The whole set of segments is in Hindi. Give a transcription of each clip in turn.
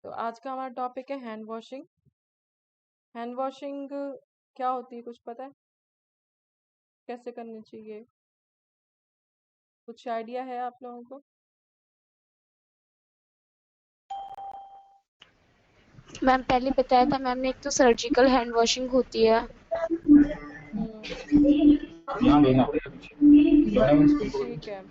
तो आज का हमारा टॉपिक है हैंड वॉशिंग। हैंड वॉशिंग क्या होती है, कुछ पता है? कैसे करनी चाहिए? कुछ आइडिया है आप लोगों को? मैम पहले बताया था मैम ने, एक तो सर्जिकल हैंड वॉशिंग होती है। हम्म। ठीक है।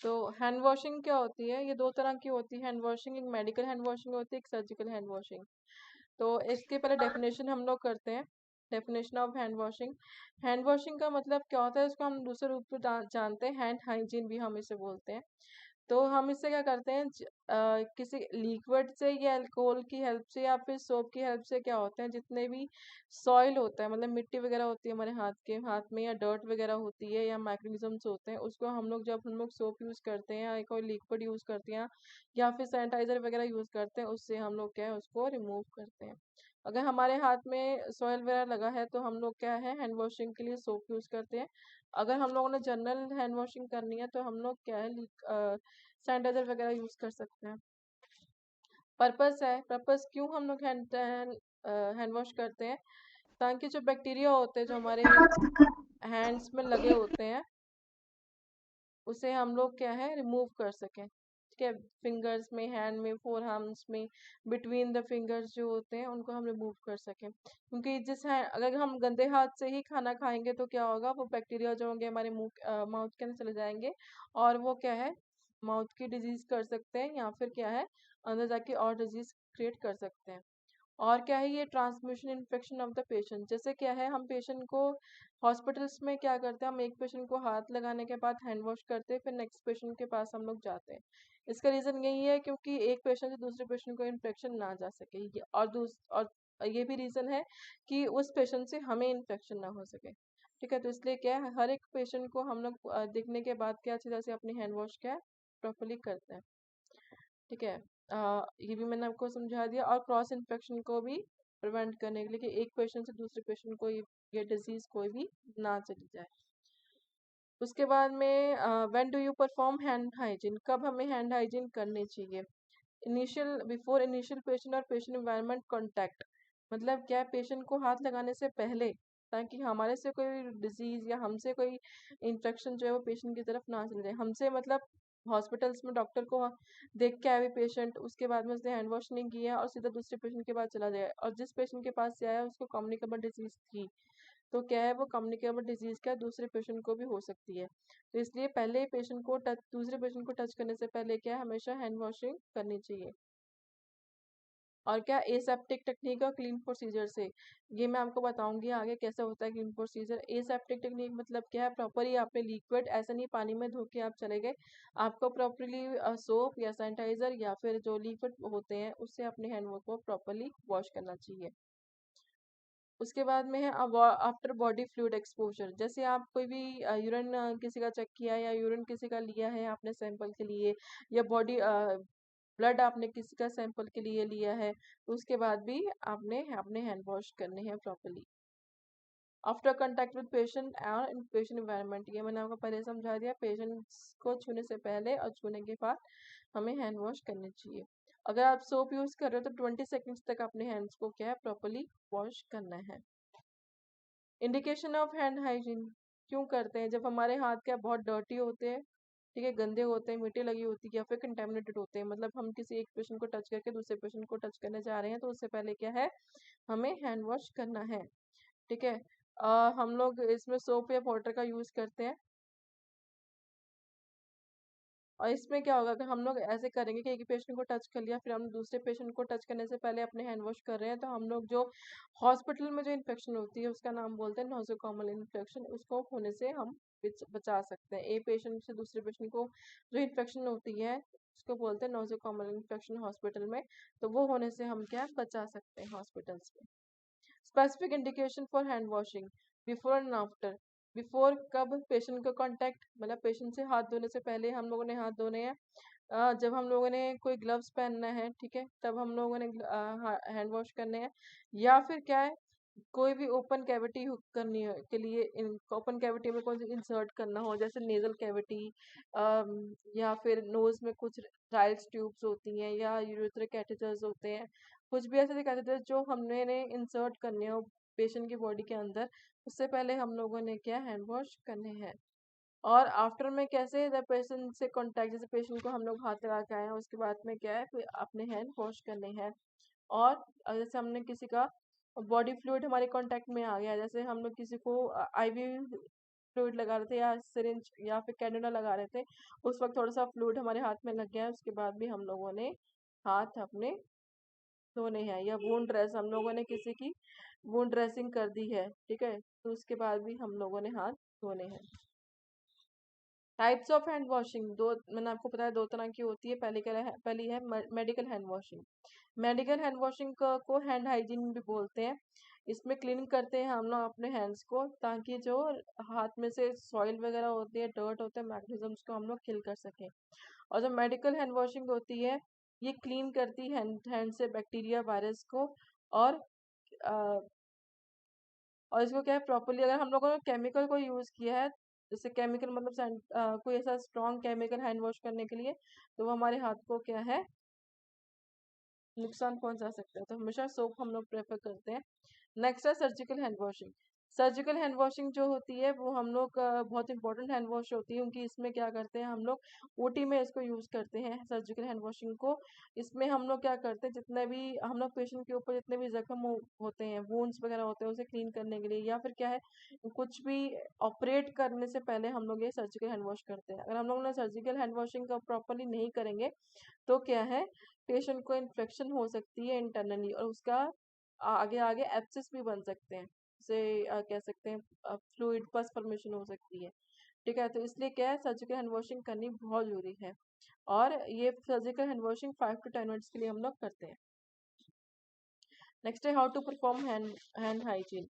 तो हैंड वॉशिंग क्या होती है? ये दो तरह की होती है हैंड वॉशिंग। एक मेडिकल हैंड वॉशिंग होती है, एक सर्जिकल हैंड वॉशिंग। तो इसके पहले डेफिनेशन हम लोग करते हैं। Definition of hand washing. Hand washing का मतलब क्या होता है, इसको हम दूसरे रूप में जानते हैं, हैंड हाइजीन भी हम इसे बोलते हैं। तो हम इससे क्या करते हैं, किसी लिक्विड से या अल्कोहल की हेल्प से या फिर सोप की हेल्प से क्या होता है, जितने भी सॉइल होता है, मतलब मिट्टी वगैरह होती है हमारे हाथ में, या डर्ट वगैरह होती है, या माइक्रोनिज्म्स होते हैं, उसको हम लोग जब हम लोग सोप यूज करते हैं या कोई लिक्विड यूज करते हैं या फिर सैनिटाइजर वगैरह यूज करते हैं, उससे हम लोग क्या है उसको रिमूव करते हैं। अगर हमारे हाथ में सॉइल वगैरह लगा है तो हम लोग क्या है हैंड वॉशिंग के लिए सोप यूज करते हैं। अगर हम लोगों ने जनरल हैंड वॉशिंग करनी है तो हम लोग क्या है सैनिटाइजर वगैरह यूज कर सकते हैं। पर्पस क्यों हम लोग हैंड वॉश करते हैं, ताकि जो बैक्टीरिया होते हैं जो हमारे हैंड्स में लगे होते हैं, उसे हम लोग क्या है रिमूव कर सकें। ठीक है, फिंगर्स में, हैंड में, फोर आर्म्स में, बिटवीन द फिंगर्स जो होते हैं उनको हम रिमूव कर सकें। क्योंकि अगर हम गंदे हाथ से ही खाना खाएंगे तो क्या होगा, वो बैक्टीरिया जो होंगे हमारे मुंह माउथ के अंदर चले जाएंगे, और वो क्या है माउथ की डिजीज कर सकते हैं, या फिर क्या है अंदर जाके और डिजीज क्रिएट कर सकते हैं। और क्या है ये transmission infection of the patient. जैसे क्या है, हम पेशेंट को हॉस्पिटल्स में क्या करते हैं, हम एक पेशेंट को हाथ लगाने के बाद हैंड वॉश करते हैं, फिर नेक्स्ट पेशेंट के पास हम लोग जाते हैं। इसका रीज़न यही है क्योंकि एक पेशेंट से दूसरे पेशेंट को इन्फेक्शन ना जा सके, और ये भी रीज़न है कि उस पेशेंट से हमें इन्फेक्शन ना हो सके। ठीक है, तो इसलिए क्या है हर एक पेशेंट को हम लोग देखने के बाद क्या अच्छी तरह से अपनी हैंड वॉश क्या प्रॉपरली करते हैं। ठीक है, ये भी मैंने आपको समझा दिया। और क्रॉस इन्फेक्शन को भी प्रिवेंट करने के लिए कि एक पेशेंट से दूसरे पेशेंट को ये डिजीज कोई भी ना चली जाए। उसके बाद में when do you perform hand hygiene, कब हमें हैंड हाइजीन करनी चाहिए? बिफोर इनिशियल पेशेंट और पेशेंट एनवायरनमेंट कांटेक्ट। मतलब क्या है, पेशेंट को हाथ लगाने से पहले, ताकि हमारे से कोई डिजीज या हमसे कोई इन्फेक्शन जो है वो पेशेंट की तरफ ना चले जाए। हमसे मतलब हॉस्पिटल्स में डॉक्टर को देख के आए पेशेंट, उसके बाद में उसने हैंड वॉश नहीं किया और सीधा दूसरे पेशेंट के पास चला जाए, और जिस पेशेंट के पास से आया उसको कम्युनिकेबल डिजीज थी, तो क्या है वो कम्युनिकेबल डिजीज क्या दूसरे पेशेंट को भी हो सकती है। तो इसलिए पहले पेशेंट को टच दूसरे पेशेंट को टच करने से पहले क्या है, हमेशा हैंड वॉशिंग करनी चाहिए। और क्या एसेप्टिक टेक्निक और क्लीन प्रोसीजर से, ये मैं आपको बताऊंगी आगे कैसे होता है क्लीन प्रोसीजर। एसेप्टिक टेक्निक मतलब क्या है, प्रॉपरली आपने लिक्विड ऐसा नहीं पानी में धो के आप चले गए, आपको प्रॉपरली सोप या सैनिटाइजर या फिर जो लिक्विड होते हैं उससे अपने हैंड को प्रॉपरली वॉश करना चाहिए। उसके बाद में है आफ्टर बॉडी फ्लूइड एक्सपोजर। जैसे आप कोई भी यूरिन किसी का चेक किया या यूरिन किसी का लिया है आपने सैंपल के लिए, या बॉडी ब्लड आपने किसी का सैंपल के लिए लिया है, तो उसके बाद भी आपने अपने हैंड वॉश करने हैं properly. After contact with patient और इन पेशेंट एनवायरनमेंट, ये मैंने आपको पहले समझा दिया, पेशेंट्स को छूने से पहले और छूने के बाद हमें हैंड वॉश करनी चाहिए। अगर आप सोप यूज कर रहे हो तो 20 सेकेंड्स तक अपने हैंड्स को क्या है प्रॉपरली वॉश करना है। इंडिकेशन ऑफ हैंड हाइजीन क्यों करते हैं, जब हमारे हाथ क्या बहुत डर्टी होते हैं, ठीक है, गंदे होते हैं, मिट्टी लगी होती है या फिर कंटेमिनेटेड होते हैं, मतलब हम किसी एक पेशेंट को टच करके दूसरे पेशेंट को टच करने जा रहे हैं, तो उससे पहले क्या है हमें हैंड वॉश करना है। ठीक है, हम लोग इसमें सोप या वाटर का यूज करते हैं। और इसमें क्या होगा, अगर हम लोग ऐसे करेंगे कि एक पेशेंट को टच कर लिया, फिर हम दूसरे पेशेंट को टच करने से पहले अपने हैंड वॉश कर रहे हैं, तो हम लोग जो हॉस्पिटल में जो इन्फेक्शन होती है उसका नाम बोलते हैं नोसोकोमल इन्फेक्शन, उसको होने से हम बचा सकते हैं। एक पेशेंट से दूसरे पेशेंट को जो इन्फेक्शन होती है उसको बोलते हैं नोसोकोमल इन्फेक्शन हॉस्पिटल में, तो वो होने से हम क्या बचा सकते हैं हॉस्पिटल्स में। Specific indication for hand washing before and after. Before कब, पेशेंट का कांटेक्ट, मतलब पेशेंट से हाथ धोने से पहले हम लोगों ने हाथ धोने हैं। जब हम लोगों ने कोई ग्लव्स पहनना है, ठीक है, तब हम लोगों ने हैंड वॉश करने हैं। या फिर क्या है, कोई भी ओपन कैविटी करनी है के लिए ओपन कैविटी में कौन सी इंसर्ट करना हो, जैसे नेजल कैविटी, या फिर नोज में कुछ राइल्स ट्यूब्स होती हैं या यूरेथ्रिक कैथेटर्स होते हैं, कुछ भी ऐसे कैथेटर्स जो हमने ने इंसर्ट करने हो पेशेंट की बॉडी के अंदर, उससे पहले हम लोगों ने क्या हैंड वॉश करने हैं। और आफ्टर में कैसे, जब पेशेंट से कांटेक्ट, जैसे पेशेंट को हम लोग हाथ लगा के आए हैं उसके बाद में क्या है, फिर अपने हैंड वॉश करने हैं। और जैसे हमने किसी का बॉडी फ्लूइड हमारे कांटेक्ट में आ गया, जैसे हम लोग किसी को आईवी फ्लूइड लगा रहे थे या सिरिंज या फिर कैनुला लगा रहे थे, उस वक्त थोड़ा सा फ्लूइड हमारे हाथ में लग गया है, उसके बाद भी हम लोगों ने हाथ अपने धोने हैं। या वुंड ड्रेस, हम लोगों ने किसी की वुंड ड्रेसिंग कर दी है, ठीक है, तो उसके बाद भी हम लोगों ने हाथ धोने हैं। टाइप्स ऑफ हैंड वॉशिंग, दो मैंने आपको बताया, दो तरह की होती है। पहली है medical hand washing. Medical hand washing को हैंड हाइजीन भी बोलते हैं। इसमें क्लीन करते हैं हम लोग अपने हैंड्स को, ताकि जो हाथ में से सॉइल वगैरह होती है, डर्ट होते हैं, मैग्नेटिज्म्स को हम लोग किल कर सकें। और जो मेडिकल हैंड वॉशिंग होती है, ये क्लीन करती है हैंड से बैक्टीरिया, वायरस को। और अ, और इसको क्या है, प्रॉपरली अगर हम लोगों ने केमिकल को यूज किया है, जैसे केमिकल मतलब कोई ऐसा स्ट्रॉन्ग केमिकल हैंड वॉश करने के लिए, तो वो हमारे हाथ को क्या है, नुकसान पहुंचा सकता है, तो हमेशा सोप हम लोग प्रेफर करते हैं। नेक्स्ट है surgical hand washing. Surgical hand washing जो होती है वो हम लोग बहुत इंपॉर्टेंट हैंड वॉश होती है, क्योंकि इसमें क्या करते हैं हम लोग, ओटी में इसको यूज करते हैं सर्जिकल हैंड वॉशिंग को। इसमें हम लोग क्या करते हैं, जितने भी हम लोग पेशेंट के ऊपर जितने भी जख्म होते हैं, वुंड्स वगैरह होते हैं, उसे क्लीन करने के लिए, या फिर क्या है, कुछ भी ऑपरेट करने से पहले हम लोग ये सर्जिकल हैंड वॉश करते हैं। अगर हम लोग ने सर्जिकल हैंड वॉशिंग का प्रॉपरली नहीं करेंगे, तो क्या है, पेशेंट को इन्फेक्शन हो सकती है इंटरनली, और उसका आगे आगे एब्सेस भी बन सकते हैं, जिसे कह सकते हैं फ्लूइड पस फॉर्मेशन हो सकती है। ठीक है, तो इसलिए क्या है, सर्जिकल हैंड वॉशिंग करनी बहुत जरूरी है। और ये surgical hand washing 5 to 10 minutes के लिए हम लोग करते हैं। नेक्स्ट है how to perform hand hygiene.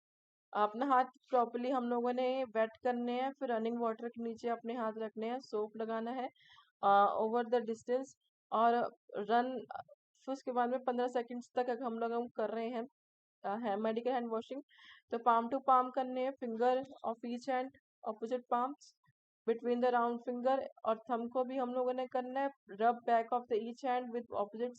अपना हाथ प्रॉपरली हम लोगों ने वेट करने हैं, फिर रनिंग वाटर के नीचे अपने हाथ रखने हैं, सोप लगाना है ओवर द डिस्टेंस, और रन, फिर उसके बाद में 15 सेकेंड्स तक अगर हम कर रहे हैं मेडिकल हैंड वॉशिंग, तो पाम टू पाम करने हैं, finger of each hand, opposite palms between the round finger, और थंब को भी हम लोगों ने करना है, रब back of the each hand with opposite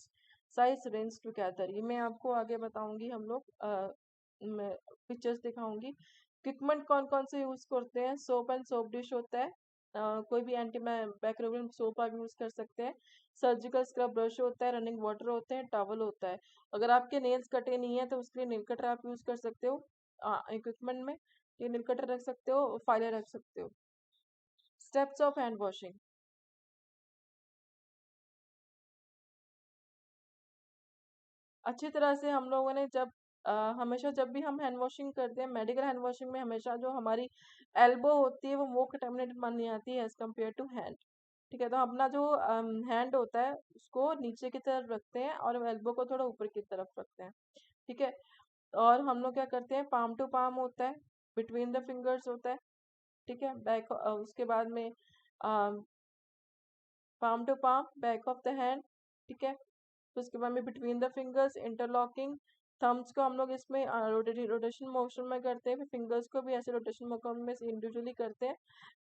size rinse together. ये मैं आपको आगे बताऊंगी, हम लोग मैं पिक्चर्स दिखाऊंगी। इक्विपमेंट कौन कौन से यूज करते हैं, सोप एंड सोप डिश होता है, कोई भी एंटी बैक्टीरियल सोप आप यूज कर सकते हैं, सर्जिकल स्क्रब ब्रश होता है, रनिंग वाटर होते हैं, टॉवल होता है। अगर आपके नेल्स कटे नहीं है तो उसके लिए नेल कटर आप यूज कर सकते हो इक्विपमेंट में, ये नेल कटर रख सकते हो, फाइलर रख सकते हो। स्टेप्स ऑफ हैंड वॉशिंग, अच्छी तरह से हम लोगों ने जब हमेशा जब भी हम हैंड वॉशिंग करते हैं, मेडिकल हैंड वॉशिंग में हमेशा जो हमारी एल्बो होती है वो मोर कंटेमिनेटेड मानी जाती है एज कम्पेयर टू हैंड। ठीक है, तो अपना जो हैंड होता है उसको नीचे की तरफ रखते हैं और एल्बो को थोड़ा ऊपर की तरफ रखते हैं। ठीक है, और हम लोग क्या करते हैं, पाम टू पाम होता है, बिटवीन द फिंगर्स होता है। ठीक है, बैक उसके बाद में palm to palm, back of the hand. ठीक है, तो उसके बाद में between the fingers, interlocking. Thumbs को हम लोग इसमें रोटेशन मोशन में करते हैं, फिर फिंगर्स को भी ऐसे रोटेशन मोशन में इंडिविजुअली करते हैं,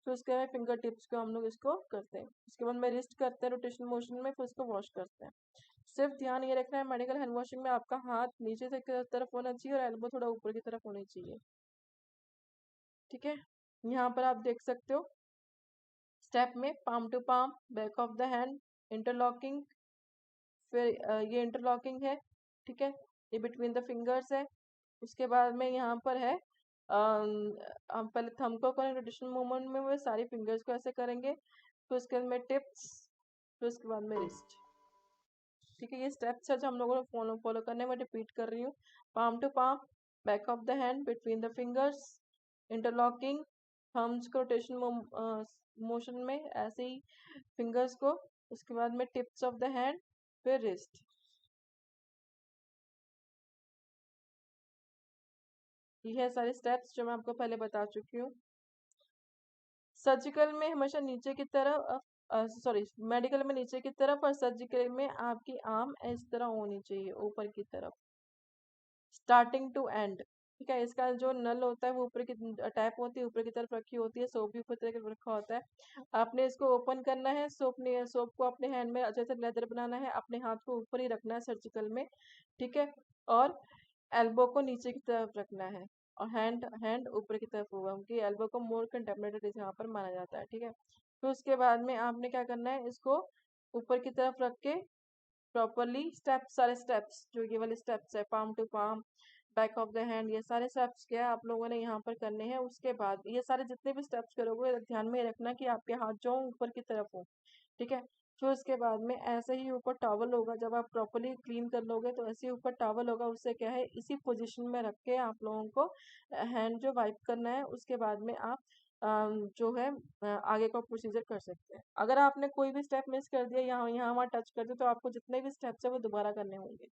फिर उसके बाद फिंगर टिप्स को हम लोग इसको करते हैं, उसके बाद में रिस्ट करते हैं रोटेशन मोशन में, फिर उसको वॉश करते हैं। सिर्फ ध्यान ये रखना है, मेडिकल हैंड वॉशिंग में आपका हाथ नीचे से की तरफ होना चाहिए और एल्बो थोड़ा ऊपर की तरफ होनी चाहिए। ठीक है, यहाँ पर आप देख सकते हो स्टेप में, palm to palm, back of the hand, interlocking, फिर ये इंटरलॉकिंग है। ठीक है, ये बिटवीन द फिंगर्स है। उसके बाद में यहाँ पर है हम पहले थंब को करें रोटेशन मूवमेंट में, वो सारी फिंगर्स को ऐसे करेंगे, फिर उसके बाद में टिप्स, फिर उसके बाद में रिस्ट। ठीक है, ये स्टेप्स है जो हम लोगों को फॉलो फॉलो करने में, रिपीट कर रही हूँ। Palm to palm, back of the hand, between the fingers, interlocking, thumbs को रोटेशन मोशन में ऐसे ही फिंगर्स को, उसके बाद में टिप्स ऑफ द हैंड, फिर रिस्ट। ये है सारे स्टेप्स जो मैं आपको पहले बता चुकी हूँ। सर्जिकल में हमेशा नीचे की तरफ, सॉरी, मेडिकल में नीचे की तरफ, और सर्जिकल में आपकी आर्म इस तरह होनी चाहिए ऊपर की तरफ, स्टार्टिंग टू एंड। ठीक है। इसका जो नल होता है वो ऊपर की टैप होती है, ऊपर की तरफ रखी होती है, सोप भी ऊपर की तरफ रखा होता है। आपने इसको ओपन करना है, सोप को अपने हैंड में अच्छे से लेदर बनाना है, अपने हाथ को ऊपर ही रखना है सर्जिकल में, ठीक है। और एल्बो को नीचे की तरफ रखना है, और हैंड हैंड ऊपर की तरफ होगा, क्योंकि एल्बो को मोर कंटेम्परेटेड यहाँ पर माना जाता है, ठीक है। फिर उसके बाद में आपने क्या करना है, इसको ऊपर की तरफ रख के प्रॉपरली सारे स्टेप्स जो ये वाले स्टेप्स है, palm to palm, back of the hand, ये सारे स्टेप्स क्या है आप लोगों ने यहाँ पर करने हैं। उसके बाद ये सारे जितने भी स्टेप्स करोगे ध्यान में रखना कि आपके हाथ जो ऊपर की तरफ हो, ठीक है। फिर उसके बाद में ऐसे ही ऊपर टॉवल होगा, जब आप प्रॉपरली क्लीन कर लोगे तो ऐसे ही ऊपर टॉवल होगा, उससे क्या है इसी पोजीशन में रख के आप लोगों को हैंड जो वाइप करना है। उसके बाद में आप जो है आगे का प्रोसीजर कर सकते हैं। अगर आपने कोई भी स्टेप मिस कर दिया, यहाँ यहाँ वहाँ टच कर दिया, तो आपको जितने भी स्टेप्स है वो दोबारा करने होंगे,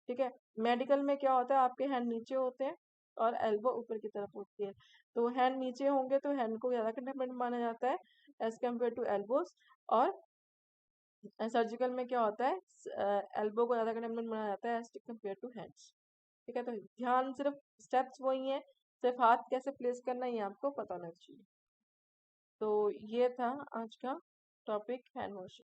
ठीक है। मेडिकल में क्या होता है, आपके हैंड नीचे होते हैं और एल्बो ऊपर की तरफ होती है। तो हैंड नीचे होंगे तो हैंड को ज़्यादा कंटेम्परेट माना जाता है एज कम्पेयर टू एल्बोज। और सर्जिकल में क्या होता है, एल्बो को ज़्यादा कंटेम्परेट माना जाता है एज कम्पेयर टू हैंड्स, ठीक है। तो ध्यान सिर्फ स्टेप्स वही है, सिर्फ हाथ कैसे प्लेस करना है ये आपको पता होना चाहिए। तो ये था आज का टॉपिक, हैंड वॉशिंग।